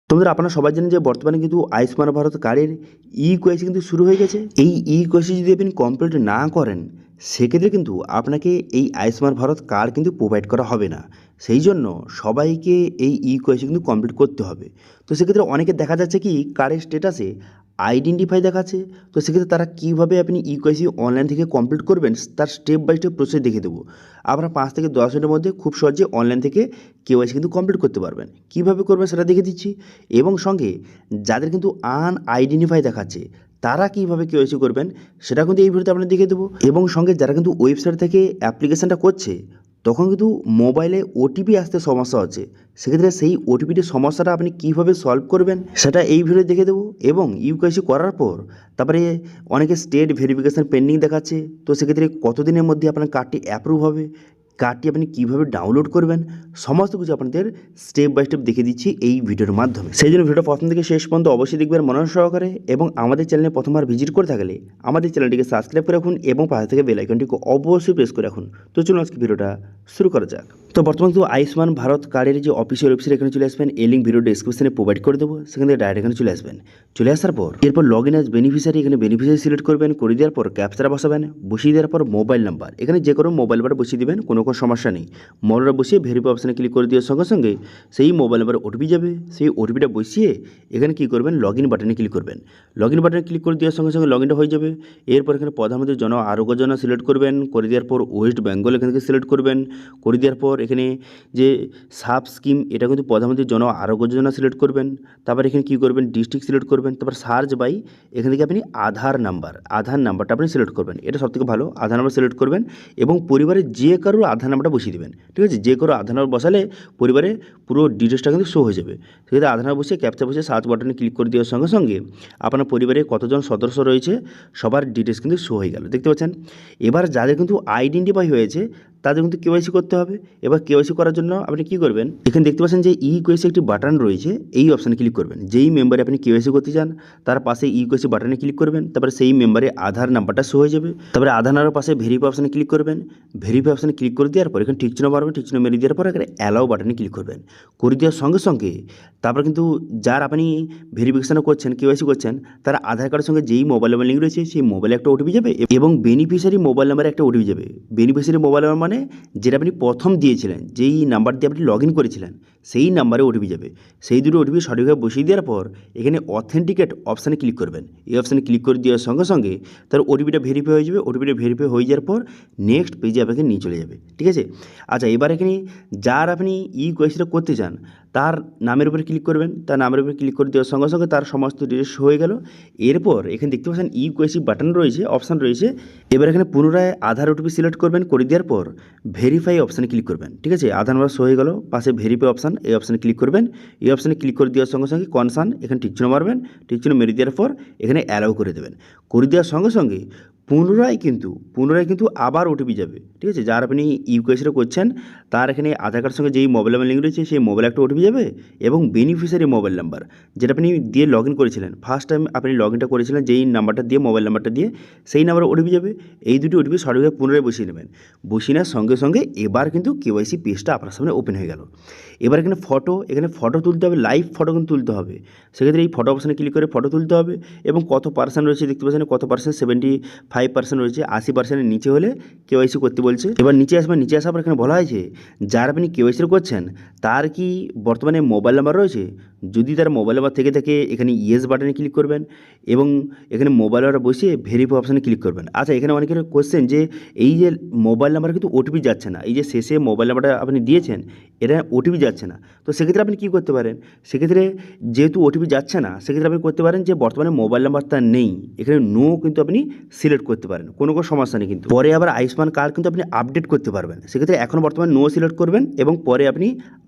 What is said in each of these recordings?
তোমাদের আপনারা সবাই জানেন যে বর্তমানে কিন্তু আয়ুষ্মান ভারত কার্ডের ই-কেওয়াইসি কিন্তু শুরু হয়ে গেছে। এই ই-কেওয়াইসি যদি আপনি কমপ্লিট না করেন সেক্ষেত্রে কিন্তু আপনাকে এই আয়ুষ্মান ভারত কার্ড কিন্তু প্রোভাইড করা হবে না। সেই জন্য সবাইকে এই ই-কেওয়াইসি কিন্তু কমপ্লিট করতে হবে। তো সেক্ষেত্রে অনেকে দেখা যাচ্ছে কি কার্ডের স্ট্যাটাসে আইডেন্টিফাই দেখাচ্ছে। তো সেক্ষেত্রে তারা কীভাবে আপনি ই-কেওয়াইসি অনলাইন থেকে কমপ্লিট করবেন তার স্টেপ বাই স্টেপ প্রসেস দেখিয়ে দেবো। আপনারা 5 থেকে 10 মিনিটের মধ্যে খুব সহজে অনলাইন থেকে কেওয়াইসি কিন্তু কমপ্লিট করতে পারবেন। কীভাবে করবেন সেটা দেখিয়ে দিচ্ছি। এবং সঙ্গে যাদের কিন্তু আনআইডেন্টিফাই দেখাচ্ছে তারা কীভাবে কেওয়াইসি করবেন সেটা কিন্তু এই ভিডিওতে আপনাদের দেখিয়ে দেবো। এবং সঙ্গে যারা কিন্তু ওয়েবসাইট থেকে অ্যাপ্লিকেশানটা করছে তখন কিন্তু মোবাইলে ওটিপি আসতে সমস্যা হচ্ছে, সেক্ষেত্রে সেই ওটিপিটির সমস্যাটা আপনি কীভাবে সলভ করবেন সেটা এই ভিডিও দেখে দেবো। এবং ইউকেওয়াইসি করার পর তারপরে অনেকে স্টেট ভেরিফিকেশান পেন্ডিং দেখাচ্ছে, তো সেক্ষেত্রে কতদিনের মধ্যে আপনার কার্ডটি অ্যাপ্রুভ হবে, কার্ডটি আপনি কীভাবে ডাউনলোড করবেন, সমস্ত কিছু আপনাদের স্টেপ বাই স্টেপ দেখে দিচ্ছি এই ভিডিওর মাধ্যমে। সেই জন্য ভিডিওটা প্রথম থেকে শেষ পর্যন্ত অবশ্যই দেখবেন মনোযোগ সহকারে। এবং আমাদের চ্যানেলে প্রথমবার ভিজিট করে থাকলে আমাদের চ্যানেলটিকে সাবস্ক্রাইব করে রাখুন এবং পাশে থেকে বেল আইকনটিকে অবশ্যই প্রেস করে রাখুন। তো চলুন আজকে ভিডিওটা শুরু করা যাক। তো বর্তমানে কিন্তু আয়ুষ্মান ভারত কার্ডের যে অফিসিয়াল ওয়েবসাইট এখানে চলে আসবেন, এই লিঙ্ক ভিডিও ডেসক্রিপশনে প্রোভাইড করে দেবো, সেখান থেকে ডাইরেক্ট এখানে চলে আসবেন। চলে আসার পর এরপর লগ ইন অ্যাজ বেনিফিশিয়ারি, এখানে বেনিফিশিয়ারি সিলেক্ট করবেন, করে দেওয়ার পর ক্যাপচাটা বসাবেন, বসিয়ে দেওয়ার পর মোবাইল নাম্বার, এখানে যে কোনো মোবাইল নাম্বার বসিয়ে দেবেন, কোনো সমস্যা নেই। মোবাইলটা বসিয়ে ভেরিফাই অপশানে ক্লিক করে দেওয়ার সঙ্গে সঙ্গে সেই মোবাইল নাম্বারে ওটিপি যাবে, সেই ওটিপিটা বসিয়ে এখানে কী করবেন লগ ইন বাটনে ক্লিক করবেন। লগ ইন বাটনে ক্লিক করে দেওয়ার সঙ্গে সঙ্গে লগ ইনটা হয়ে যাবে। এরপর এখানে প্রধানমন্ত্রী জন আরোগ্য যোজনা সিলেক্ট করবেন, করে দেওয়ার পর ওয়েস্ট বেঙ্গল এখান থেকে সিলেক্ট করবেন, করে দেওয়ার পর এখানে যে সাব স্কিম এটা কিন্তু প্রধানমন্ত্রী জন আরোগ্য যোজনা সিলেক্ট করবেন। তারপর এখানে কী করবেন ডিস্ট্রিক্ট সিলেক্ট করবেন, তারপর সার্চ বাই এখান থেকে আপনি আধার নাম্বারটা আপনি সিলেক্ট করবেন, এটা সবথেকে ভালো। আধার নাম্বার সিলেক্ট করবেন এবং পরিবারের যে কারোর আধার নাম্বারটা বসিয়ে দেবেন, ঠিক আছে। যে কারো আধার নাম্বার বসালে পরিবারে পুরো ডিটেলসটা কিন্তু শো হয়ে যাবে। সেক্ষেত্রে আধার নাম্বার বসিয়ে ক্যাপচা বসে সার্চ বাটনে ক্লিক করে দেওয়ার সঙ্গে সঙ্গে আপনার পরিবারে কতজন সদস্য রয়েছে সবার ডিটেলস কিন্তু শো হয়ে গেল, দেখতে পাচ্ছেন। এবার যাদের কিন্তু আইডেন্টিফাই হয়েছে তাদের কিন্তু কেওয়াইসি করতে হবে। এবার কেওয়াইসি করার জন্য আপনি কী করবেন, এখানে দেখতে পাচ্ছেন যে ই-কেওয়াইসি একটি বাটন রয়েছে, এই অপশানে ক্লিক করবেন। যেই মেম্বারে আপনি কেওয়াইসি করতে চান তার পাশে ই-কেওয়াইসি বাটনে ক্লিক করবেন, তারপরে সেই মেম্বারে আধার নাম্বারটা শো হয়ে যাবে। তারপরে আধার নাম্বারের পাশে ভেরিফাই অপশানে ক্লিক করবেন। ভেরিফাই অপশানে ক্লিক করে দেওয়ার পর এখানে ঠিকচিহ্ন মারবেন, ঠিকচিহ্ন মেরে দেওয়ার পর এখানে অ্যালাও বাটনে ক্লিক করবেন। করে দেওয়ার সঙ্গে সঙ্গে তারপর কিন্তু যার আপনি ভেরিফিকেশান করছেন কেওয়াইসি করছেন তার আধার কার্ডের সঙ্গে যেই মোবাইল নাম্বার লিঙ্ক রয়েছে সেই মোবাইলে একটা ওটিপি যাবে এবং বেনিফিশিয়ারি মোবাইল নাম্বারে একটা ওটিপি যাবে। বেনিফিশিয়ারি মোবাইল নাম্বার মানে যেটা আপনি প্রথম দিয়েছিলেন, যেই নাম্বার দিয়ে আপনি লগ ইন করেছিলেন সেই নাম্বারে ওটিপি যাবে। সেই দুটো ওটিপি সঠিকভাবে বসিয়ে দেওয়ার পর এখানে অথেন্টিকেট অপশানে ক্লিক করবেন। এই অপশানে ক্লিক করে দেওয়ার সঙ্গে সঙ্গে তার ওটিপিটা ভেরিফাই হয়ে যাবে। ওটিপিটা ভেরিফাই হয়ে যাওয়ার পর নেক্সট পেজে আপনাকে নিয়ে চলে যাবে, ঠিক আছে। আচ্ছা, এবার এখানে যার আপনি ই-কেওয়াইসিটা করতে চান তার নামের উপরে ক্লিক করবেন। তার নামের উপরে ক্লিক করে দেওয়ার সঙ্গে সঙ্গে তার সমস্ত ডিটেলস হয়ে গেল। এরপর এখানে দেখতে পাচ্ছেন ই-কেওয়াইসি বাটন রয়েছে, অপশান রয়েছে। এবার এখানে পুনরায় আধার ওটিপি সিলেক্ট করবেন, করে দেওয়ার পর ভেরিফাই অপশানে ক্লিক করবেন, ঠিক আছে। আধার নাম্বার শো হয়ে গেল, পাশে ভেরিফাই অপশান, এই অপশানে ক্লিক করবেন। এই অপশানে ক্লিক করে দেওয়ার সঙ্গে সঙ্গে কনসার্ন এখানে ঠিকচিহ্ন মারবেন, ঠিকচিহ্ন মেরে দেওয়ার পর এখানে অ্যালাউ করে দেবেন। করে দেওয়ার সঙ্গে সঙ্গে পুনরায় কিন্তু আবার ওটিপি যাবে, ঠিক আছে। যার আপনি ইউকেওয়াইসিটা করছেন তার এখানে আধার কার্ডের সঙ্গে যেই মোবাইল নাম্বার লিঙ্ক রয়েছে সেই মোবাইলে একটা ওটিপি যাবে এবং বেনিফিশিয়ারি মোবাইল নাম্বার যেটা আপনি দিয়ে লগ ইন করেছিলেন, ফার্স্ট টাইম আপনি লগ ইনটা করেছিলেন যেই নাম্বারটা দিয়ে মোবাইল নাম্বারটা দিয়ে সেই নাম্বারে ওটিপি যাবে। এই দুটি ওটিপি সঠিকভাবে পুনরায় বসিয়ে নেবেন। বসিয়ে নেওয়ার সঙ্গে সঙ্গে এবার কিন্তু কেওয়াইসি পেজটা আপনার সামনে ওপেন হয়ে গেল। এবার এখানে ফটো তুলতে হবে, লাইভ ফটো কিন্তু তুলতে হবে। সেক্ষেত্রে এই ফটো অপশানে ক্লিক করে ফটো তুলতে হবে এবং কত পার্সেন্ট রয়েছে দেখতে পাচ্ছেন, কত পার্সেন্ট 75% রয়েছে। 80%-এর নিচে হলে কেওয়াইসি করতে বলছে। এবার নিচে আসবেন, নিচে আসার পর এখানে বলা হয়েছে যার আপনি কেওয়াইসি করছেন তার কি বর্তমানে মোবাইল নাম্বার রয়েছে। যদি তার মোবাইল নাম্বার থেকে থাকে এখানে ইয়েস বাটনে ক্লিক করবেন এবং এখানে মোবাইল নাম্বার বসিয়ে ভেরিফাই অপশানে ক্লিক করবেন। আচ্ছা, এখানে অনেকের কোশ্চেন যে এই যে মোবাইল নাম্বার কিন্তু ওটিপি যাচ্ছে না, এই যে শেষে মোবাইল নাম্বারটা আপনি দিয়েছেন এটা ওটিপি যাচ্ছে না। তো সেক্ষেত্রে আপনি কী করতে পারেন, সেক্ষেত্রে যেহেতু ওটিপি যাচ্ছে না সেক্ষেত্রে আপনি করতে পারেন যে বর্তমানে মোবাইল নাম্বার তার নেই, এখানে নো কিন্তু আপনি সিলেক্ট করতে পারেন, কোনো সমস্যা নেই। কিন্তু পরে আবার আয়ুষ্মান কার্ড কিন্তু আপনি আপডেট করতে পারবেন। সেক্ষেত্রে এখন বর্তমানে নো সিলেক্ট করবেন এবং পরে আপনি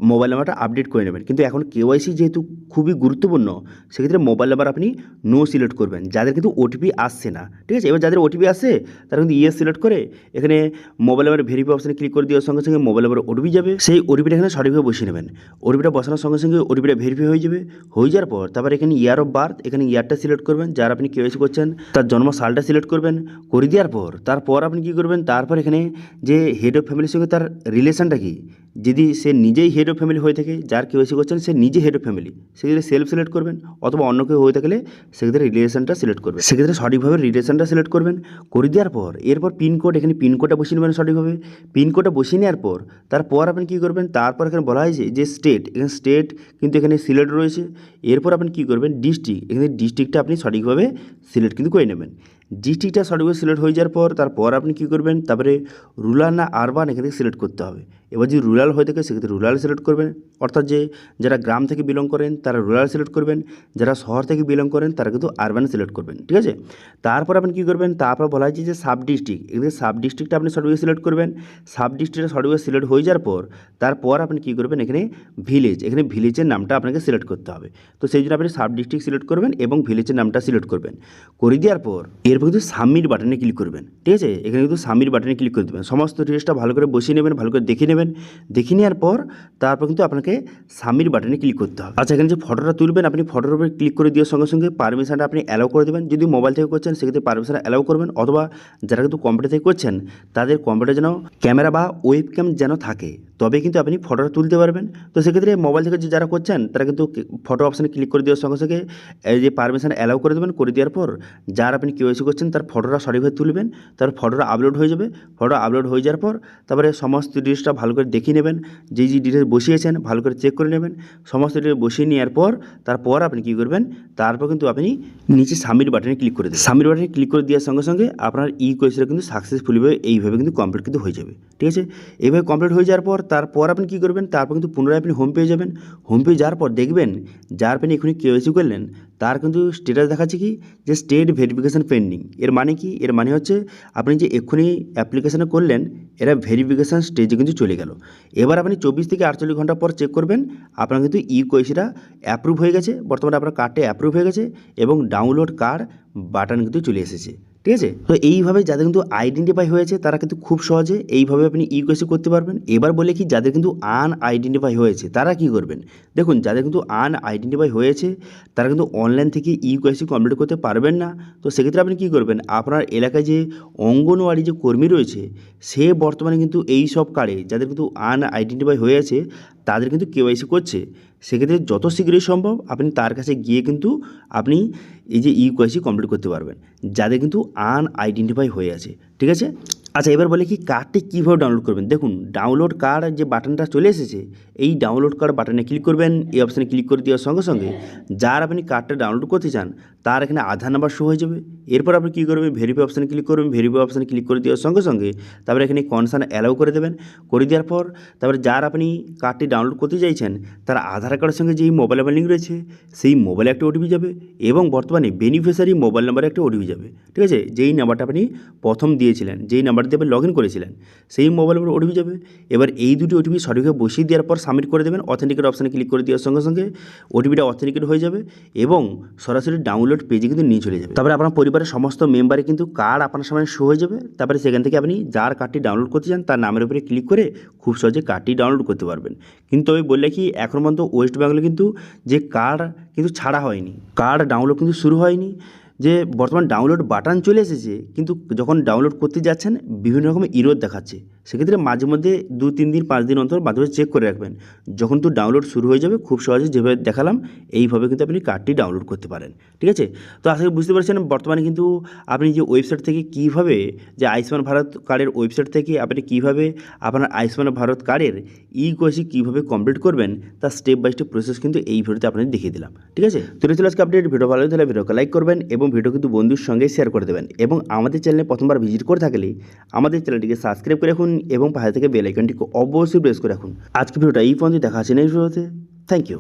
মোবাইল নাম্বারটা আপডেট করে নেবেন। কিন্তু এখন কেওয়াইসি যেহেতু খুবই গুরুত্বপূর্ণ সেক্ষেত্রে মোবাইল নাম্বার আপনি নো সিলেক্ট করবেন যাদের কিন্তু ওটিপি আসছে না, ঠিক আছে। এবার যাদের ওটিপি আসে তারা কিন্তু ইয়েস সিলেক্ট করে এখানে মোবাইল নাম্বার ভেরিফাই অপশানে ক্লিক করে দেওয়ার সঙ্গে সঙ্গে মোবাইল নাম্বার ওটিপি যাবে। সেই ওটিপিটা এখানে সঠিকভাবে বসিয়ে নেবেন। ওটিপিটা বসানোর সঙ্গে সঙ্গে ওটিপিটা ভেরিফাই হয়ে যাবে। হয়ে যাওয়ার পর তারপর এখানে ইয়ার অফ বার্থ, এখানে ইয়ারটা সিলেক্ট করবেন। যার আপনি কেওয়াইসি করছেন তার জন্ম সালটা সিলেক্ট করবেন। করে দেওয়ার পর তারপর আপনি কী করবেন, তারপর এখানে যে হেড অফ ফ্যামিলির সঙ্গে তার রিলেশনটা কি, যদি সে নিজেই হেড অফ ফ্যামিলি হয়ে থাকে, যার কেওয়াইসি করছেন সে নিজে হেড অফ ফ্যামিলি, সেক্ষেত্রে সেলফ সিলেক্ট করবেন, অথবা অন্য কেউ হয়ে থাকলে সেক্ষেত্রে রিলেশনটা সিলেক্ট করবেন, সেক্ষেত্রে সঠিকভাবে রিলেশনটা সিলেক্ট করবেন। করে দেওয়ার পর এরপর পিনকোড, এখানে পিনকোডটা বসিয়ে নেবেন সঠিকভাবে। পিনকোডটা বসিয়ে নেওয়ার পর তারপর আপনি কী করবেন, তারপর এখানে বলা হয়েছে যে স্টেট, এখানে স্টেট কিন্তু এখানে সিলেক্ট রয়েছে। এরপর আপনি কী করবেন, ডিস্ট্রিক্ট, এখানে ডিস্ট্রিক্টটা আপনি সঠিকভাবে সিলেক্ট কিন্তু করে নেবেন। ডিস্ট্রিক্টটা সঠিকভাবে সিলেক্ট হয়ে যাওয়ার পর তারপর আপনি কী করবেন, তারপরে রুরাল না আরবান এখান থেকে সিলেক্ট করতে হবে। এবার যদি রুরাল হয়ে থাকে সেক্ষেত্রে রুরাল সিলেক্ট করবেন, অর্থাৎ যে যারা গ্রাম থেকে বিলং করেন তারা রুরাল সিলেক্ট করবেন, যারা শহর থেকে বিলং করেন তারা কিন্তু আরবান সিলেক্ট করবেন, ঠিক আছে। তারপর আপনি কী করবেন, তারপর বলা হয়েছে যে সাব ডিস্ট্রিক্ট, এখানে সাব ডিস্ট্রিক্টটা আপনি সঠিকভাবে সিলেক্ট করবেন। সাব ডিস্ট্রিক্টটা সঠিকভাবে সিলেক্ট হয়ে যাওয়ার পর তারপর আপনি কী করবেন, এখানে ভিলেজ, এখানে ভিলেজের নামটা আপনাকে সিলেক্ট করতে হবে। তো সেই জন্য আপনি সাব ডিস্ট্রিক্ট সিলেক্ট করবেন এবং ভিলেজের নামটা সিলেক্ট করবেন। করে দেওয়ার পর এরপর কিন্তু সাবমিট বাটনে ক্লিক করবেন, ঠিক আছে। এখানে কিন্তু সাবমিট বাটনে ক্লিক করে দেবেন, সমস্ত ডিটেলসটা ভালো করে বসিয়ে নেবেন, ভালো করে দেখে নেবেন। দেখে নেওয়ার পর তারপর কিন্তু আপনাকে সাবমিট বাটনে ক্লিক করতে হবে। আচ্ছা, এখানে যে ফটোটা তুলবেন আপনি ফটোর উপরে ক্লিক করে দেওয়ার সঙ্গে সঙ্গে পারমিশনটা আপনি অ্যালাউ করে দেবেন। যদি মোবাইল থেকে করছেন সেক্ষেত্রে পারমিশন অ্যালাউ করবেন, অথবা যারা কিন্তু কম্পিউটার থেকে করছেন তাদের কম্পিউটার যেন ক্যামেরা বা ওয়েব ক্যাম যেন থাকে, তবে কিন্তু আপনি ফটোটা তুলতে পারবেন। তো সেক্ষেত্রে মোবাইল থেকে যে যারা করছেন তারা কিন্তু ফটো অপশানে ক্লিক করে দেওয়ার সঙ্গে সঙ্গে এই যে পারমিশন অ্যালাউ করে দেবেন। করে দেওয়ার পর যার আপনি কেওয়াইসি করছেন তার ফটোটা সঠিকভাবে তুলবেন, তার ফটোটা আপলোড হয়ে যাবে। ফটো আপলোড হয়ে যাওয়ার পর তারপরে সমস্ত ডিটেলসটা ভালো করে দেখিয়ে নেবেন, যেই যে ডিটেলস বসিয়েছেন ভালো করে চেক করে নেবেন। সমস্ত ডিটেলস বসিয়ে নেওয়ার পর তারপর আপনি কী করবেন, তারপর কিন্তু আপনি নিচে সাবমিট বাটনে ক্লিক করে দেবেন। সাবমিট বাটনে ক্লিক করে দেওয়ার সঙ্গে সঙ্গে আপনার কেওয়াইসিটা কিন্তু সাকসেসফুলিভাবে এইভাবে কিন্তু কমপ্লিট কিন্তু হয়ে যাবে, ঠিক আছে। এইভাবে কমপ্লিট হয়ে যাওয়ার পর তারপর আপনি কী করবেন, তারপর কিন্তু পুনরায় আপনি হোম পেয়ে যাবেন। হোম পেয়ে যাওয়ার পর দেখবেন যার আপনি এখনই কেওয়াইসি করলেন তার কিন্তু স্ট্যাটাস দেখাচ্ছে কি, যে স্টেট ভেরিফিকেশান পেন্ডিং। এর মানে কি, এর মানে হচ্ছে আপনি যে এক্ষুনি অ্যাপ্লিকেশানে করলেন এরা ভেরিফিকেশান স্টেজে কিন্তু চলে গেল। এবার আপনি 24 থেকে 48 ঘন্টা পর চেক করবেন আপনার কিন্তু কেওয়াইসিটা অ্যাপ্রুভ হয়ে গেছে, বর্তমানে আপনার কার্ডটা অ্যাপ্রুভ হয়ে গেছে এবং ডাউনলোড কার্ড বাটন কিন্তু চলে এসেছে, ঠিক আছে। তো এইভাবে যাদের কিন্তু আইডেন্টিফাই হয়েছে তারা কিন্তু খুব সহজে এইভাবে আপনি কেওয়াইসি করতে পারবেন। এবার বলে কি, যাদের কিন্তু আনআইডেন্টিফাই হয়েছে তারা কি করবেন, দেখুন যাদের কিন্তু আনআইডেন্টিফাই হয়েছে তারা কিন্তু অনলাইন থেকে কেওয়াইসি কমপ্লিট করতে পারবেন না। তো সেক্ষেত্রে আপনি কী করবেন, আপনার এলাকায় যে অঙ্গনওয়াড়ি যে কর্মী রয়েছে সে বর্তমানে কিন্তু এই সব কার্ডে যাদের কিন্তু আনআইডেন্টিফাই হয়ে আছে তাদের কিন্তু কেওয়াইসি করছে। সেক্ষেত্রে যত শীঘ্রই সম্ভব আপনি তার কাছে গিয়ে কিন্তু আপনি এই যে কেওয়াইসি কমপ্লিট করতে পারবেন যাদের কিন্তু আনআইডেন্টিফাই হয়ে আছে, ঠিক আছে। আচ্ছা, এবার বলে কি কার্ডটি কীভাবে ডাউনলোড করবেন। দেখুন ডাউনলোড কার্ড যে বাটনটা চলে এসেছে, এই ডাউনলোড কার্ড বাটনে ক্লিক করবেন। এই অপশানে ক্লিক করে দেওয়ার সঙ্গে সঙ্গে যার আপনি কার্ডটা ডাউনলোড করতে চান তার এখানে আধার নাম্বার শো হয়ে যাবে। এরপর আপনি কী করবেন, ভেরিফাই অপশানে ক্লিক করবেন। ভেরিফাই অপশানে ক্লিক করে দেওয়ার সঙ্গে সঙ্গে তারপরে এখানে কনসার্ন অ্যালাউ করে দেবেন। করে দেওয়ার পর তারপরে যার আপনি কার্ডটি ডাউনলোড করতে চাইছেন তার আধার কার্ডের সঙ্গে যেই মোবাইল নাম্বার লিঙ্ক রয়েছে সেই মোবাইলে একটা ওটিপি যাবে এবং বর্তমানে বেনিফিশিয়ারি মোবাইল নাম্বারে একটা ওটিপি যাবে, ঠিক আছে। যেই নাম্বারটা আপনি প্রথম দিয়েছিলেন, যেই নাম্বার দিয়ে আপনি লগ ইন করেছিলেন সেই মোবাইল নাম্বার ওটিপি যাবে। এবার এই দুটি ওটিপি সঠিকভাবে বসিয়ে দেওয়ার পর সাবমিট করে দেবেন। অথেন্টিকেট অপশানে ক্লিক করে দেওয়ার সঙ্গে সঙ্গে ওটিপিটা অথেন্টিকেট হয়ে যাবে এবং সরাসরি ডাউনলোড পেজে কিন্তু নিয়ে চলে যাবে। তারপরে আপনার পরিবারের সমস্ত মেম্বারে কিন্তু কার্ড আপনার সামনে শো হয়ে যাবে। তারপরে সেখান থেকে আপনি যার কার্ডটি ডাউনলোড করতে চান তার নামের উপরে ক্লিক করে খুব সহজে কার্ডটি ডাউনলোড করতে পারবেন। কিন্তু আমি বললে কি, এখন পর্যন্ত ওয়েস্ট বেঙ্গলে কিন্তু যে কার্ড কিন্তু ছাড়া হয়নি, কার্ড ডাউনলোড কিন্তু শুরু হয়নি। যে বর্তমান ডাউনলোড বাটন চলে এসেছে কিন্তু যখন ডাউনলোড করতে যাচ্ছেন বিভিন্ন রকমের ইরর দেখাচ্ছে। সেক্ষেত্রে মাঝে মধ্যে 2-3 দিন 5 দিন অন্তর মাঝে চেক করে রাখবেন। যখন তো ডাউনলোড শুরু হয়ে যাবে খুব সহজে যেভাবে দেখালাম এইভাবে কিন্তু আপনি কার্ডটি ডাউনলোড করতে পারেন, ঠিক আছে। তো আশা করি বুঝতে পারছেন বর্তমানে কিন্তু আপনি যে ওয়েবসাইট থেকে কীভাবে, যে আয়ুষ্মান ভারত কার্ডের ওয়েবসাইট থেকে আপনি কীভাবে আপনার আয়ুষ্মান ভারত কার্ডের কেওয়াইসি কীভাবে কমপ্লিট করবেন তার স্টেপ বাই স্টেপ প্রসেস কিন্তু এই ভিডিওতে আপনাদের দেখিয়ে দিলাম, ঠিক আছে। তো এই ছিল আজকে আপডেট। ভিডিও ভালো লাগলে ভিডিওকে লাইক করবেন এবং ভিডিও কিন্তু বন্ধুর সঙ্গে শেয়ার করে দেবেন এবং আমাদের চ্যানেলে প্রথমবার ভিজিট করে থাকলে আমাদের চ্যানেলটিকে সাবস্ক্রাইব করে রাখুন এবং পাশে থেকে বেল আইকনটিকে অবশ্যই প্রেস করে রাখুন। আজকে ভিডিওটা এই পর্যন্ত, দেখা আছে নেক্সট ভিডিওতে। Thank you.